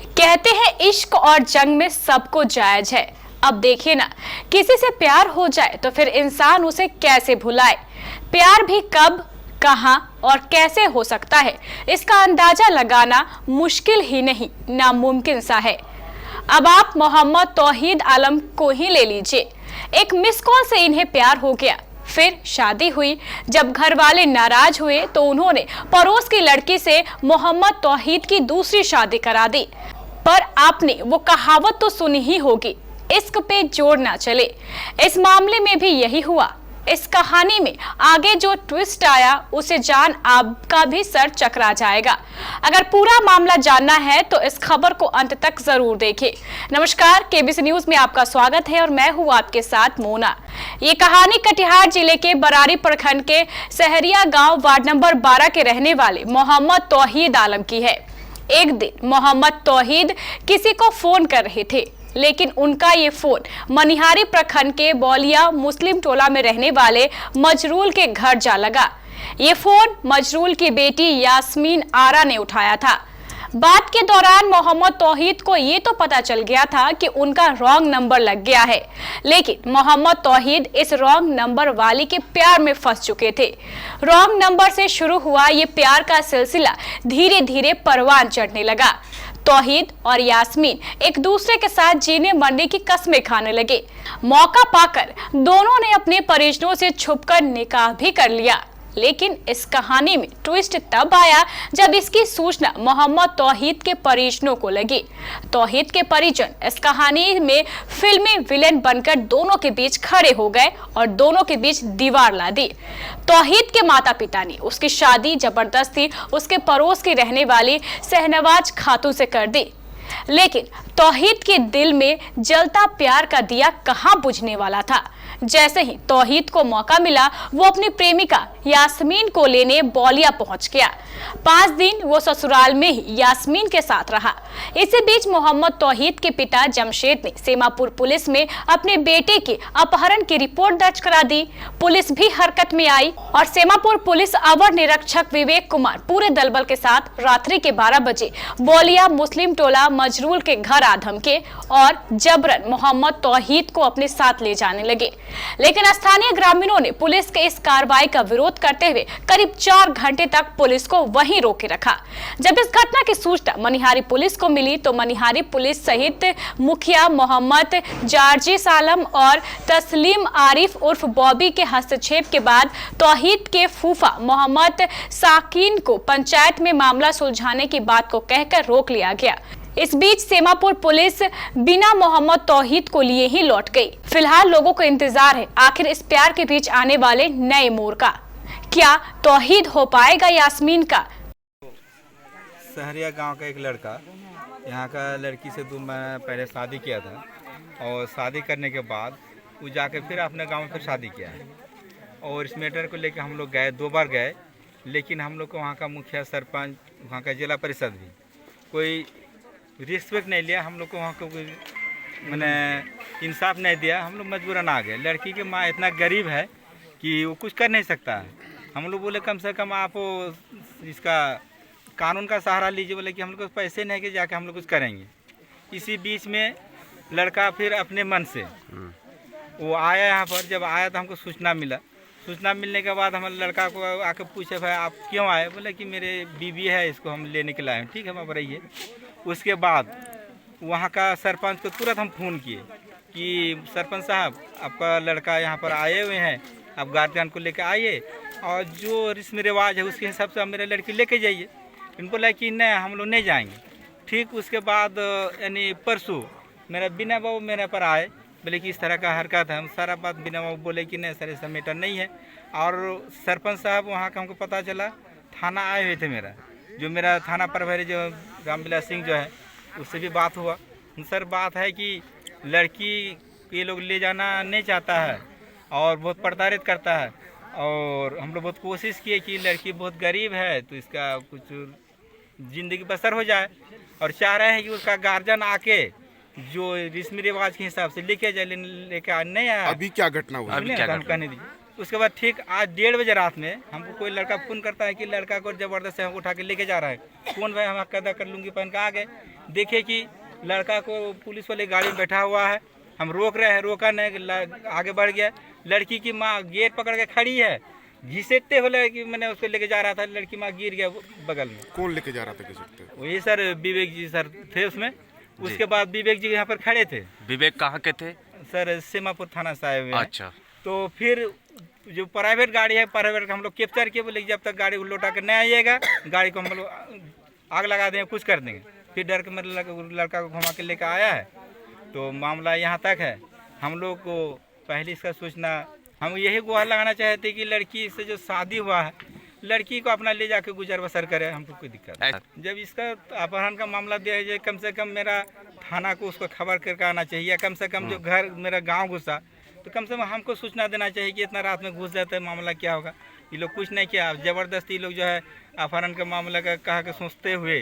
कहते हैं इश्क और जंग में सबको जायज है। अब देखिए ना, किसी से प्यार हो जाए तो फिर इंसान उसे कैसे भुलाए। प्यार भी कब, कहां और कैसे हो सकता है, इसका अंदाजा लगाना मुश्किल ही नहीं, नामुमकिन सा है। अब आप मोहम्मद तौहीद आलम को ही ले लीजिए। एक मिस कॉल से इन्हें प्यार हो गया, फिर शादी हुई। जब घर वाले नाराज हुए तो उन्होंने पड़ोस की लड़की से मोहम्मद तौहीद की दूसरी शादी करा दी। पर आपने वो कहावत तो सुनी ही होगी, इश्क पे जोर ना चले। इस मामले में भी यही हुआ। इस कहानी में आगे जो ट्विस्ट आया उसे जान आपका भी सर चकरा जाएगा। अगर पूरा मामला जानना है तो इस खबर को अंत तक जरूर देखिए। नमस्कार, केबीसी न्यूज में आपका स्वागत है और मैं हूँ आपके साथ मोना। ये कहानी कटिहार जिले के बरारी प्रखंड के सहरिया गांव वार्ड नंबर 12 के रहने वाले मोहम्मद तौहीद आलम की है। एक दिन मोहम्मद तौहीद किसी को फोन कर रहे थे, लेकिन उनका ये फोन मनिहारी प्रखंड के बौलिया मुस्लिम टोला में रहने वाले मजरूल के घर जा लगा। ये फोन मजरूल की बेटी यास्मीन आरा ने उठाया था। बात के दौरान मोहम्मद तौहीद को ये तो पता चल गया था कि उनका रॉन्ग नंबर लग गया है, लेकिन मोहम्मद तौहीद इस रॉन्ग नंबर वाली के प्यार में फंस चुके थे। रॉन्ग नंबर से शुरू हुआ ये प्यार का सिलसिला धीरे धीरे परवान चढ़ने लगा। तौहीद और यास्मीन एक दूसरे के साथ जीने मरने की कस्में खाने लगे। मौका पाकर दोनों ने अपने परिजनों से छुपकर निकाह भी कर लिया। लेकिन इस कहानी में ट्विस्ट तब आया जब इसकी सूचना मोहम्मद तौहीद के परिजनों को लगी। तौहीद के परिजन इस कहानी में फिल्मी विलेन बनकर दोनों के बीच खड़े हो गए और दोनों के बीच दीवार ला दी। तौहीद के माता पिता ने उसकी शादी जबरदस्ती उसके पड़ोस की रहने वाली शहनवाज खातून से कर दी। लेकिन तौहीद के दिल में जलता प्यार का दिया कहां बुझने वाला था। जैसे ही तौहीद को मौका मिला, वो अपनी प्रेमिका यास्मीन को लेने बौलिया पहुंच गया। 5 दिन वो ससुराल में ही यास्मीन के साथ रहा। इसी बीच मोहम्मद तौहीद के पिता जमशेद ने सेमापुर पुलिस में अपने बेटे के अपहरण की रिपोर्ट दर्ज करा दी। पुलिस भी हरकत में आई और सेमापुर पुलिस अवर निरीक्षक विवेक कुमार पूरे दलबल के साथ रात्रि के 12 बजे बौलिया मुस्लिम टोला मजरूल के घर आ धमके और जबरन मोहम्मद तौहीद को अपने साथ ले जाने लगे। लेकिन स्थानीय ग्रामीणों ने पुलिस के इस कार्रवाई का विरोध करते हुए करीब 4 घंटे तक पुलिस को वहीं रोके रखा। जब इस घटना की सूचना मनिहारी पुलिस को मिली तो मनिहारी पुलिस सहित मुखिया मोहम्मद जार्जिस आलम और तस्लीम आरिफ उर्फ बॉबी के हस्तक्षेप के बाद तौहीद के फूफा मोहम्मद साकिन को पंचायत में मामला सुलझाने की बात को कहकर रोक लिया गया। इस बीच सेमापुर पुलिस बिना मोहम्मद तौहीद को लिए ही लौट गई। फिलहाल लोगों को इंतजार है आखिर इस प्यार के बीच आने वाले नए मोड़ का। क्या तौहीद हो पाएगा यास्मीन का? सहरिया गांव का एक लड़का यहाँ का लड़की से 2 महीने पहले शादी किया था और शादी करने के बाद वो जाके फिर अपने गांव में फिर शादी किया है। और इस मैटर को लेकर हम लोग गए, 2 बार गए, लेकिन हम लोग को वहाँ का मुखिया, सरपंच, वहाँ का जिला परिषद भी कोई रिस्पेक्ट नहीं लिया। हम लोग को वहाँ को मैंने इंसाफ नहीं दिया। हम लोग मजबूरन आ गए। लड़की की माँ इतना गरीब है कि वो कुछ कर नहीं सकता है। हम लोग बोले कम से कम आप इसका कानून का सहारा लीजिए। बोले कि हम लोग को पैसे नहीं कि जाके हम लोग कुछ करेंगे। इसी बीच में लड़का फिर अपने मन से वो आया यहाँ पर। जब आया तो हमको सूचना मिला। सूचना मिलने के बाद हमारे लड़का को आके पूछे, भाई आप क्यों आए? बोले कि मेरे बीवी है, इसको हम लेने के लाए हैं। ठीक है, आप रहिए। उसके बाद वहाँ का सरपंच को तुरंत हम फ़ोन किए कि सरपंच साहब, आपका लड़का यहाँ पर आए हुए हैं, आप गार्जियन को लेकर आइए और जो रस्म रिवाज है उसके हिसाब से आप मेरे लड़की लेके जाइए। इनको बोला कि नहीं, हम लोग नहीं जाएंगे। ठीक उसके बाद यानी परसों मेरा बिना बाबू मेरे पर आए, बोले कि इस तरह का हरकत है। हम सारा बात बिना बाबू बोले कि नहीं सर, ऐसा मैटर नहीं है। और सरपंच साहब वहाँ का हमको पता चला, थाना आए हुए थे। जो मेरा थाना प्रभारी जो रामविलास सिंह जो है, उससे भी बात हुआ। सर, बात है कि लड़की ये लोग ले जाना नहीं चाहता है और बहुत प्रताड़ित करता है। और हम लोग बहुत कोशिश किए कि लड़की बहुत गरीब है तो इसका कुछ ज़िंदगी बसर हो जाए, और चाह रहे हैं कि उसका गार्जियन आके जो रस्मी रिवाज के हिसाब से लेके जाए, लेके नहीं आया। अभी क्या घटना हुई? कहने दीजिए। उसके बाद ठीक आज 1:30 बजे रात में हमको कोई लड़का फ़ोन करता है कि लड़का को ज़बरदस्त हमको उठा के लेके जा रहा है। कौन भाई? हम कैदा कर लूँगी पहन के आ गए, देखे कि लड़का को पुलिस वाली गाड़ी में बैठा हुआ है। हम रोक रहे हैं, रोका नहीं, आगे बढ़ गया। लड़की की माँ गेट पकड़ के खड़ी है, घिसेटते हो लड़की, मैंने उसको लेके जा रहा था, लड़की माँ गिर गया बगल में। कौन लेके जा रहा था घिसेटते? वही सर विवेक जी सर थे उसमें। उसके बाद विवेक जी यहाँ पर खड़े थे। विवेक कहाँ के थे? सर सीमापुर थाना से आए हुए हैं। अच्छा। तो फिर जो प्राइवेट गाड़ी है, प्राइवेट का हम लोग कैप्चर किए, बोले जब तक गाड़ी को लौटा कर नहीं आइएगा गाड़ी को हम लोग आग लगा देंगे, कुछ कर देंगे। फिर डर के मेरे लड़का को घुमा के लेकर आया है। तो मामला यहाँ तक है। हम लोग को पहले इसका सूचना, हम यही गुहार लगाना चाहते कि लड़की से जो शादी हुआ है, लड़की को अपना ले जाके गुजर बसर करे, हमको कोई दिक्कत नहीं। जब इसका अपहरण का मामला दिया जाए, कम से कम मेरा थाना को उसको खबर करके आना चाहिए। कम से कम जो घर मेरा गांव घुसा, तो कम से कम हमको सूचना देना चाहिए कि इतना रात में घुस जाता है, मामला क्या होगा। ये लोग कुछ नहीं किया, जबरदस्ती लोग जो है अपहरण के मामले का कहा के सोचते हुए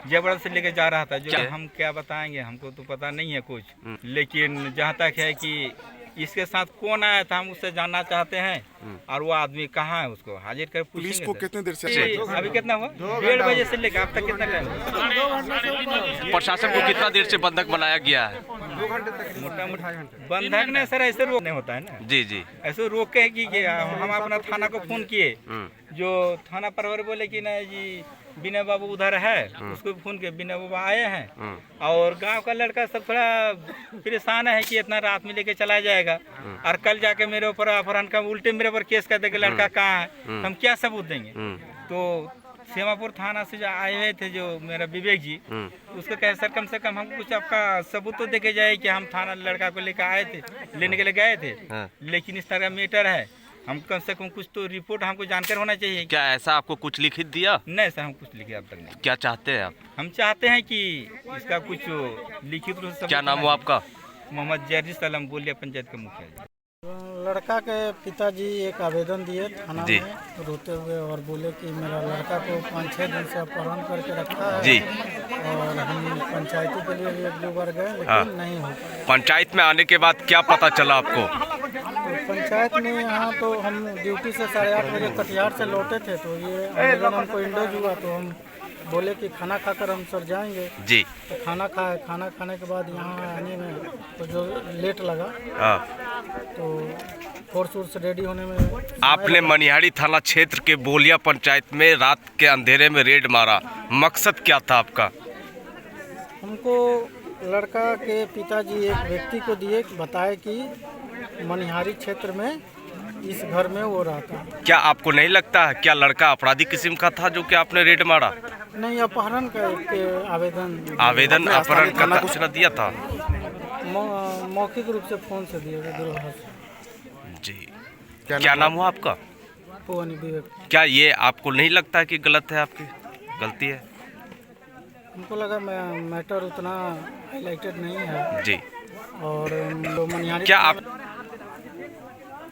जबरदस्ती लेके जा रहा था। जो हम क्या बताएंगे, हमको तो पता नहीं है कुछ। लेकिन जहाँ तक है कि इसके साथ कौन आया था, हम उससे जानना चाहते हैं। और वो आदमी कहाँ है, उसको हाजिर कर पुलिस को कितने देर से? अभी कितना हुआ? 1:30 बजे से लेकर अब तक कितना टाइम? प्रशासन को कितना देर से बंधक बनाया गया है? मोटा मोटा बंधक नहीं सर, ऐसे रोक नहीं होता है ना। जी जी। ऐसे रोक के कि हम अपना थाना को फोन किए, जो थाना प्रभारी बोले कि ना जी विनय बाबू उधर है, उसको फोन किए, विनय बाबू आए हैं। और गांव का लड़का सब थोड़ा परेशान है कि इतना रात में लेके चला जाएगा और कल जाके मेरे ऊपर अपहरण का उल्टे मेरे ऊपर केस कर देगा, लड़का कहाँ है, तो हम क्या सबूत देंगे। तो सीमापुर थाना से जो आए हुए थे जो मेरा विवेक जी, उसको कहे सर कम से कम हमको कुछ आपका सबूत तो देके जाए कि हम थाना लड़का को लेकर आए थे, लेने के लिए गए थे। लेकिन इस तरह मैटर है, हम कम से कम कुछ तो रिपोर्ट हमको जानकर होना चाहिए। क्या ऐसा आपको कुछ लिखित दिया? नहीं सर, हम कुछ लिखे अब तक नहीं। क्या चाहते हैं आप? हम चाहते हैं कि इसका कुछ लिखित रूप से। क्या नाम हुआ आपका? मोहम्मद जर्जिस सलम, बोलिया पंचायत के मुखिया। लड़का के पिताजी एक आवेदन दिए थाना जी। में रोते हुए और बोले कि मेरा लड़का को 5-6 दिन से अपहरण करके रखा है। जी। और हम पंचायती के लिए भी 1-2 बार गए, लेकिन नहीं हो पाया। पंचायत में आने के बाद क्या पता चला आपको? तो पंचायत में यहाँ तो हम ड्यूटी से 8:30 बजे कटिहार से लौटे थे, तो ये आवेदन हमको इंडोज हुआ, तो हम बोले कि खाना खाकर हम सर जाएंगे। जी। तो खाना खाए, खाना खाने के बाद यहाँ आने में तो जो लेट लगा, तो फोर्स वोर्स रेडी होने में आपने मनिहारी थाना क्षेत्र के बोलिया पंचायत में रात के अंधेरे में रेड मारा, मकसद क्या था आपका? हमको लड़का के पिताजी एक व्यक्ति को दिए, बताए कि मनिहारी क्षेत्र में इस घर में वो रहता है। क्या आपको नहीं लगता है क्या लड़का अपराधी किस्म का था जो कि आपने रेड मारा? नहीं, अपहरण का एक आवेदन अपहरण का कुछ न दिया था? मौखिक रूप से फोन से दिया गया दुल्हा से। जी। क्या नाम हुआ आपका? पुअनी विवेक। क्या ये आपको नहीं लगता है कि गलत है, आपकी गलती है? हमको लगा मैटर उतना हाईलाइटेड नहीं है। जी। और मनिहारी क्या आप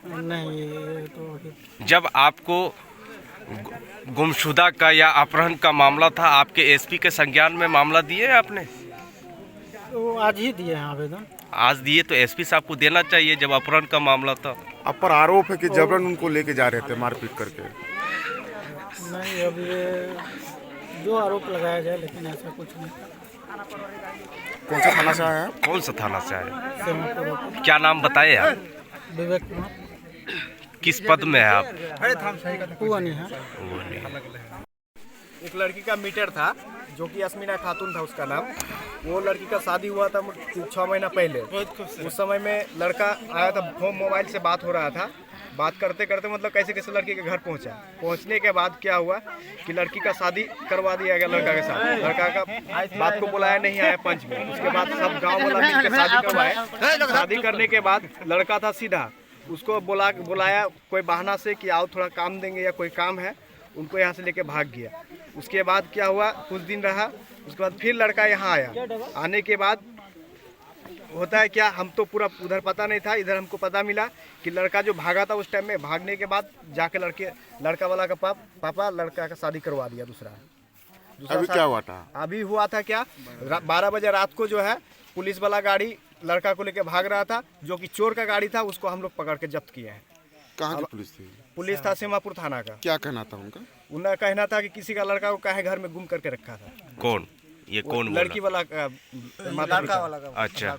नहीं, ये तो जब आपको गुमशुदा का या अपहरण का मामला था, आपके एसपी के संज्ञान में मामला दिए आपने? तो आज ही दिए हैं आवेदन। आज दिए तो एसपी साहब को देना चाहिए जब अपहरण का मामला था। अब पर आरोप है कि जबरन उनको लेके जा रहे थे मारपीट करके। नहीं, अब ये जो आरोप लगाया जाए, लेकिन ऐसा कुछ नहीं। कौन सा थाना से आया है? कौन सा थाना से आए? सीमापुर। क्या नाम बताए आप? विवेक कुमार। किस पद में है आप? पुअनी है। एक लड़की का मीटर था जो कि यास्मीना खातून था उसका नाम। वो लड़की का शादी हुआ था 6 महीना पहले। उस समय में लड़का आया था, फोन मोबाइल से बात हो रहा था। बात करते करते मतलब कैसे कैसे लड़की के घर पहुंचा। पहुंचने के बाद क्या हुआ कि लड़की का शादी करवा दिया गया लड़का के साथ। लड़का का बात को बुलाया नहीं आया पंच में। उसके बाद सब गाँव वाला मिलकर शादी करवाए। शादी करने के बाद लड़का था सीधा, उसको बुलाया कोई बहाना से कि आओ थोड़ा काम देंगे या कोई काम है, उनको यहाँ से लेके भाग गया। उसके बाद क्या हुआ, कुछ दिन रहा, उसके बाद फिर लड़का यहाँ आया। आने के बाद होता है क्या, हम तो पूरा उधर पता नहीं था, इधर हमको पता मिला कि लड़का जो भागा था उस टाइम में, भागने के बाद जाके लड़का वाला का पापा लड़का का शादी करवा दिया दूसरा अभी क्या हुआ था? अभी हुआ था क्या, 12 बजे रात को जो है पुलिस वाला गाड़ी लड़का को लेके भाग रहा था, जो कि चोर का गाड़ी था, उसको हम लोग पकड़ के जब्त किए हैं। कहाँ की पुलिस थी? पुलिस था सीमापुर थाना का। क्या कहना था उनका? उनका कहना था कि किसी का लड़का को काहे घर में गुम करके रखा था। कौन ये कौन बोला? लड़की वाला का लड़का वाला का। अच्छा,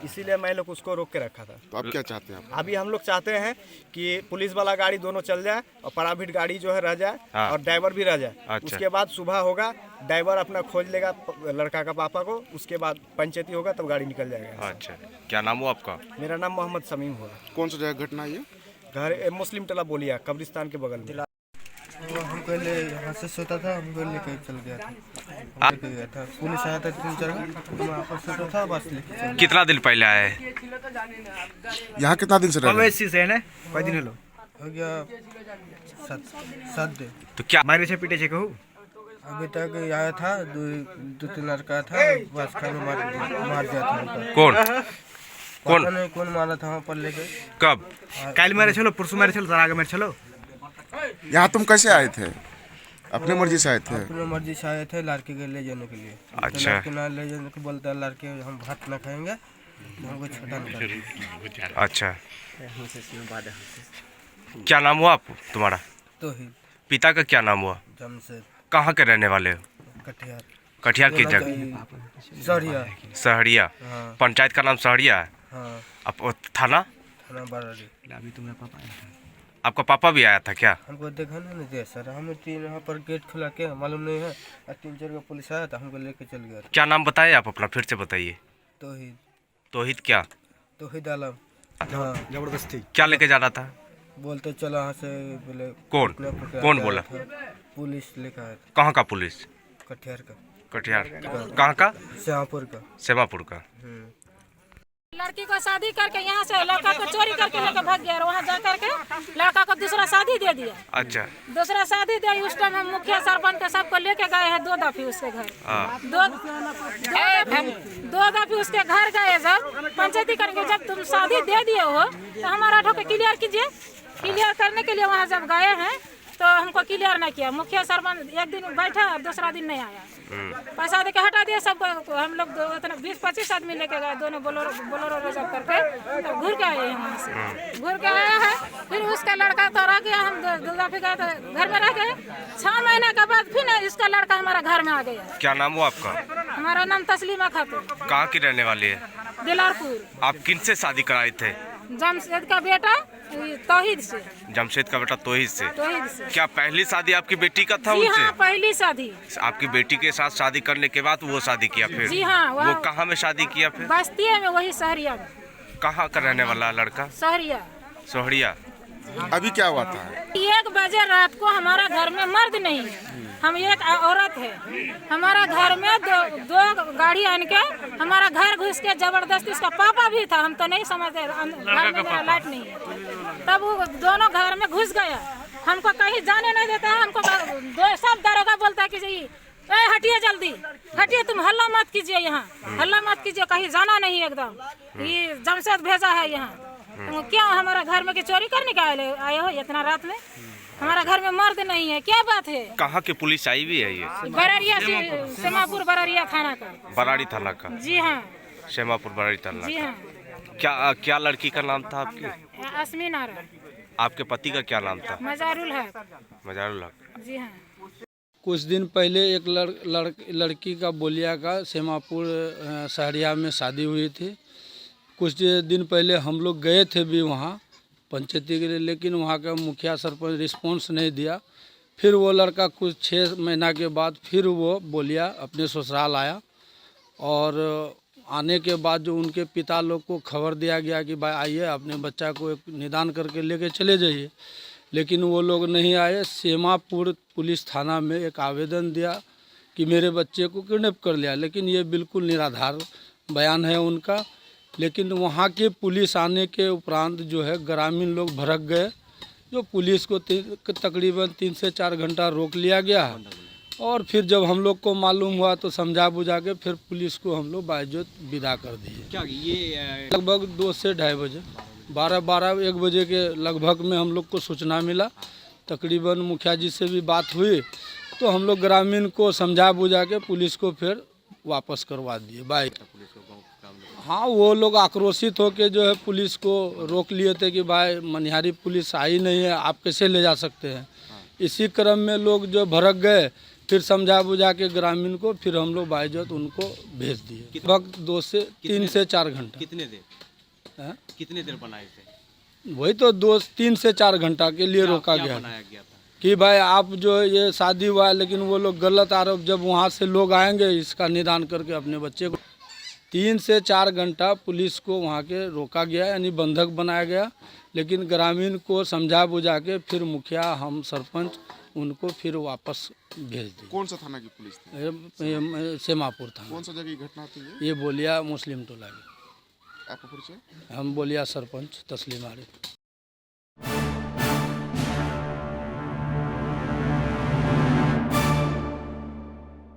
इसीलिए मैं लोग उसको रोक के रखा था। तो अब क्या चाहते हैं आप? अभी हम लोग चाहते हैं कि पुलिस वाला गाड़ी दोनों चल जाए और प्राइवेट गाड़ी जो है रह जाए हाँ। और ड्राइवर भी रह जाए। अच्छा। उसके बाद सुबह होगा, ड्राइवर अपना खोज लेगा लड़का का पापा को, उसके बाद पंचायती होगा तब गाड़ी निकल जाएगा। अच्छा, क्या नाम हुआ आपका? मेरा नाम मोहम्मद समीम हुआ। कौन सा जगह घटना है ये? घर मुस्लिम टला बोलिया, कब्रिस्तान के बगल में। हमको ले यहाँ से सोता था, हमको लेके चल गया था, लेके गया था। पुलिस आया था 3-4 घंटे, वहाँ पर सोता था, बस लेके चल कितना दिन पहले आए? यहाँ कितना दिन से रह रहे हैं? कई दिन हो गया 7 दिन। तो क्या मारे छे पीटे छे कहू? अभी तक आया था, 2-3 लड़का था, बस खाने मार दिया था हमको। कौन कौन पता नहीं कौन मारा था वहाँ पर लेके। कब? काल मारे चलो, परसों मारे चलो, आगे मारे चलो। यहाँ तुम कैसे आए थे? अपने मर्जी से आए थे? अपने मर्जी से आए थे लड़के के ले जाने के लिए। अच्छा। लड़के ना ले जाने को बोलता है, लड़के हम भात ना खाएंगे, हमको छोटा नहीं करेंगे। अच्छा, क्या नाम हुआ आप तुम्हारा? तो ही पिता का क्या नाम हुआ? जमशेद कहाँ के रहने वाले हो? कटिहार कटिहार की जगह? सरिया। सहरिया। हाँ पंचायत का नाम सहरिया है। हाँ, अब थाना? थाना बरारी। आपका पापा भी आया था क्या? हमको देखा नहीं दिया सर, हम 3 यहाँ पर गेट खुला के मालूम नहीं है, 3-4 का पुलिस आया था, हमको लेके चल गया। क्या नाम बताए आप अपना, फिर से बताइए। तौहीद। तौहीद क्या? तौहीद आलम। हाँ, जबरदस्ती क्या लेके जा रहा था? बोलते चलो यहाँ से, बोले कौन पकड़ा कौन के बोला? आया था। पुलिस लेकर आया था, कहाँ का पुलिस? कटिहार का, कटिहार। कहाँ का? श्यामपुर का। सेमापुर का। लड़की को शादी करके यहाँ से लड़का को चोरी करके लेकर भाग गया और वहाँ जा करके लड़का को दूसरा शादी दे दिया। अच्छा। दूसरा शादी दे, उस टाइम हम मुखिया सरपंच सबको लेके गए हैं 2 दफे उसके घर। हाँ। 2 दफे उसके घर गए, जब पंचायती करके जब तुम शादी दे दिए हो तो हमारा ठोके क्लियर कीजिए। क्लियर करने के लिए वहाँ जब गए हैं तो हमको क्लियर नहीं किया। मुखिया सरपंच एक दिन बैठा और दूसरा दिन नहीं आया, पैसा दे के हटा दिया सबको। हम लोग 20-25 आदमी लेके गए, दोनों बोलोरो रिजर्व करके, तो घूर के आए यहाँ से। घूर के आया है, फिर उसका लड़का तो रह गया। हम 2 दफे गए तो घर में रह गए। 6 महीने के बाद फिर इसका लड़का हमारा घर में आ गया। क्या नाम हुआ आपका? हमारा नाम तस्लीमा खातून, कहाँ की रहने वाली है? दिलारपुर। आप किन से शादी कराए थे? जमशेद का बेटा तौहीद से। जमशेद का बेटा तौहीद से। तौहीद से। क्या पहली शादी आपकी बेटी का था जी उनसे? हाँ, पहली शादी। आपकी बेटी के साथ शादी करने के बाद वो शादी किया फिर? जी हाँ, वो कहाँ में शादी किया फिर? बस्ती में, वही सहरिया में। कहाँ का रहने वाला लड़का? सहरिया। सोहरिया। अभी क्या हुआ था? 1 बजे रात को हमारा घर में मर्द नहीं है, हम एक औरत है। हमारा घर में दो गाड़ी आन के हमारा घर घुस के जबरदस्ती, उसका पापा भी था, हम तो नहीं समझते, घर में लाइट नहीं है। तब वो दोनों घर में घुस गया, हमको कहीं जाने नहीं देता है। हमको सब दरोगा बोलता है कि जी हटिए, जल्दी हटिए, तुम हल्ला मत कीजिए, यहाँ हल्ला मत कीजिए, कहीं जाना नहीं, एकदम ये जमशेद भेजा है यहाँ। क्या हमारा घर में चोरी करने का आए हो इतना रात में? हमारा घर में मर्द नहीं है, क्या बात है? कहाँ की पुलिस आई भी है ये? बरारिया, सेमापुर बरारिया थाना का। बराड़ी थाना का? जी हाँ। सेमापुर बराड़ी थाना जी का। हाँ। क्या क्या लड़की का नाम था आपकी? अस्मी नारा। आपके पति का क्या नाम था? मजारुल हक। मजारुल हक। जी हाँ। कुछ दिन पहले एक लड़की का बोलिया का सेमापुर सहरिया में शादी हुई थी। कुछ दिन पहले हम लोग गए थे भी वहाँ पंचायती के लिए, लेकिन वहाँ का मुखिया सरपंच रिस्पॉन्स नहीं दिया। फिर वो लड़का कुछ 6 महीना के बाद फिर वो बोलिया अपने ससुराल आया, और आने के बाद जो उनके पिता लोग को खबर दिया गया कि भाई आइए अपने बच्चा को एक निदान करके लेके चले जाइए, लेकिन वो लोग नहीं आए। सेमापुर पुलिस थाना में एक आवेदन दिया कि मेरे बच्चे को किडनैप कर लिया, लेकिन ये बिल्कुल निराधार बयान है उनका। लेकिन वहाँ के पुलिस आने के उपरांत जो है ग्रामीण लोग भड़क गए, जो पुलिस को तकरीबन 3 से 4 घंटा रोक लिया गया। और फिर जब हम लोग को मालूम हुआ तो समझा बुझा के फिर पुलिस को हम लोग बाइज्जत विदा कर दिए। क्या ये लगभग 2 से 2:30 बजे, 12-1 बजे के लगभग में हम लोग को सूचना मिला। तकरीबन मुखिया जी से भी बात हुई तो हम लोग ग्रामीण को समझा बुझा के पुलिस को फिर वापस करवा दिए। बाइक हाँ, वो लोग आक्रोशित होकर जो है पुलिस को रोक लिए थे कि भाई मनिहारी पुलिस आई नहीं है, आप कैसे ले जा सकते हैं। इसी क्रम में लोग जो भड़क गए, फिर समझा बुझा के ग्रामीण को फिर हम लोग बाइज्जत उनको भेज दिए। वक्त 3 से 4 घंटा। कितने देर हैं? कितने देर बनाए थे? वही तो 3 से 4 घंटा के लिए रोका क्या गया बनाया गया था? कि भाई आप जो ये शादी हुआ है, लेकिन वो लोग गलत आरोप, जब वहाँ से लोग आएंगे इसका निदान करके अपने बच्चे को 3 से 4 घंटा पुलिस को वहाँ के रोका गया, यानी बंधक बनाया गया। लेकिन ग्रामीण को समझा बुझा के फिर मुखिया, हम सरपंच, उनको फिर वापस भेज दिए। कौन सा थाना की पुलिस थी? सेमापुर था। कौन सा जगह की घटना थी ये बोलिया मुस्लिम टोला की। आपका परिचय? हम बोलिया सरपंच तस्लीम आरिफ।